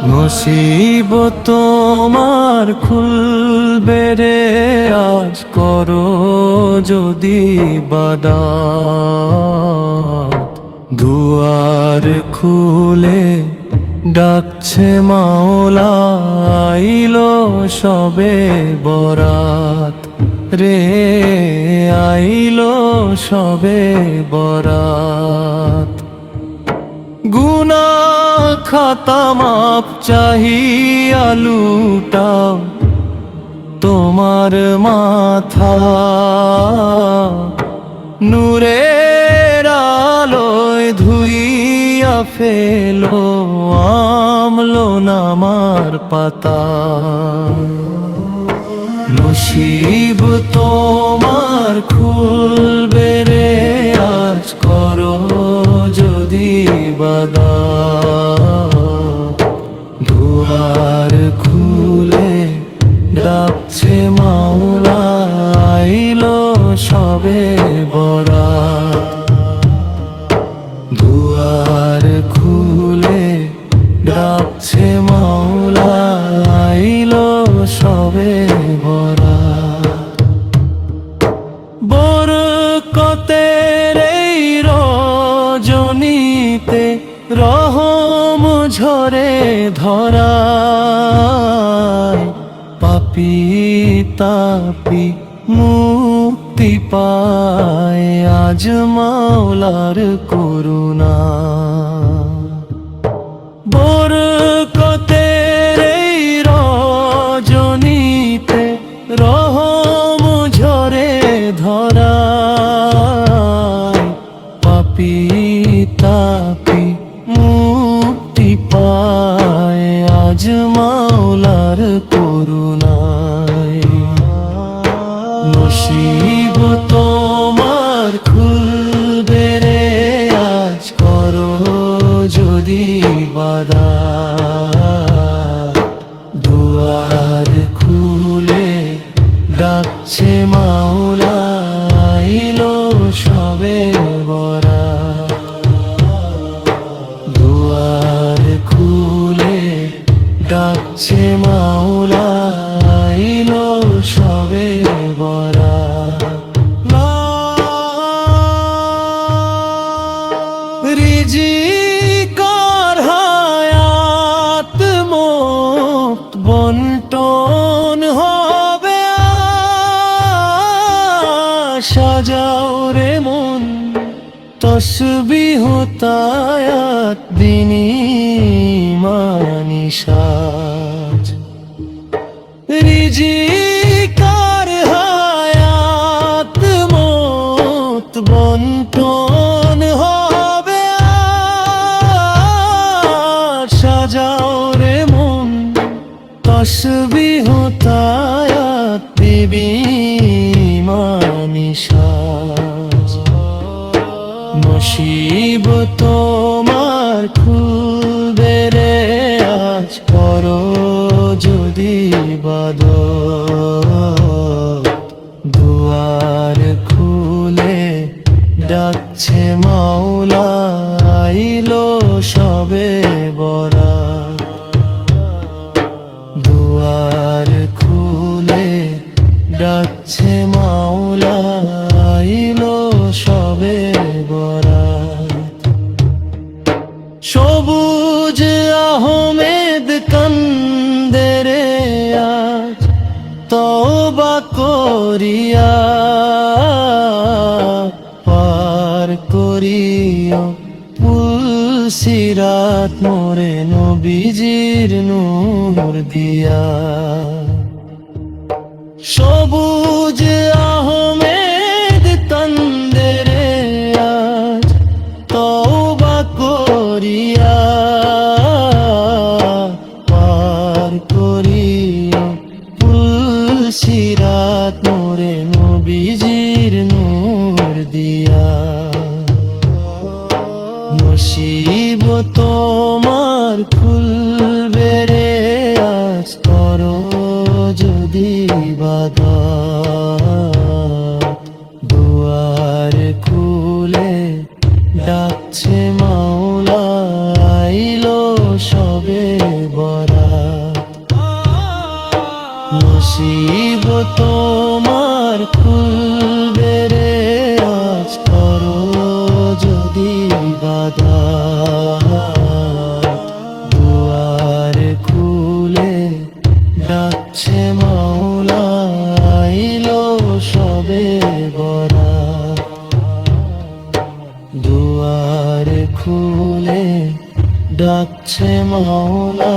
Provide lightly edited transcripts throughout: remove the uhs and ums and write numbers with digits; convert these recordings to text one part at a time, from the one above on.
নসিব তোমার খুলবে রে আজ, করো যদি বাদাত। দুয়ার খুলে ডাকছে মাওলা, আইলো সবে বরাত রে, আইলো সবে বরাত। গুনাহ খাতা মাপ চাহিয়া লুটাও তোমার মাথা, নূরের আলোয় ধুইয়া ফেলো আমলো নামার পাতা। নসিব তোমার খুলবে রে আজ, করো যদি বাদাত। দুয়ার খুলে ডাকছে মাওলা, আইলো সবে বরাত। দুয়ার খুলে ডাকছে মাওলা, আইলো সবে বরাত। বরকতের এই রজনীতে রহম ঝরে ধরায়, পাপী তাপী মুক্তি পায় আজ মাওলার করুণা। বরকতের এই রজনীতে রহম ঝরে ধরায়, পাপী তাপী মুক্তি পায় আজ মাওলার করুণায়। নসিব তোমার খুলবে রে আজ, করো যদি বাদাত। দুয়ার খুলে ডাকছে মাওলা, আইলো সবে বরাত। দুয়ার খুলে ডাকছে মাওলা, আইলো সবে বরাত। রিজিকার হায়াত মুক্ত বন্টন হবে, সাজাও রে মন তসবিহ তায়াত দিনী মানিসাজ। রিজিকার হায়াত মুক্ত বন্টন হবে, সাজাও রে মন তসবিহ তায়াত দিবি মানিসাজ। নসিব তোমার খুলবে রে আজ, করো যদি বাদাত। দুয়ার খুলে ডাকছে মাওলা, আইলো সবে বরাত। দুয়ার খুলে ডাকছে মাওলা, আইলো সবে বরাত। সবুজ আহমেদ কান্দে রে আজ, তওবা করিয়া পার করিও পুলসিরাত মোরে নবীজির নূর দিয়া। সবুজ আহমেদ কান্দে রে আজ, তওবা করিয়া পার করিও পুলসিরাত মোরে নবীজির নূর দিয়া। নসিব তোমার খুলবে রে আজ, করো যদি বাদাত। ইবাদত দুয়ার খুলে ডাকছে মাওলা আইলো সবে বরাত নসিব তোমার খুলবে রে আজ করো যদি ইবাদত দুয়ার খুলে ডাকছে মাওলা আইলো সবে বরাত দুয়ার খুলে ডাকছে মাওলা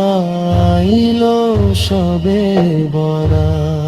আইলো সবে বরাত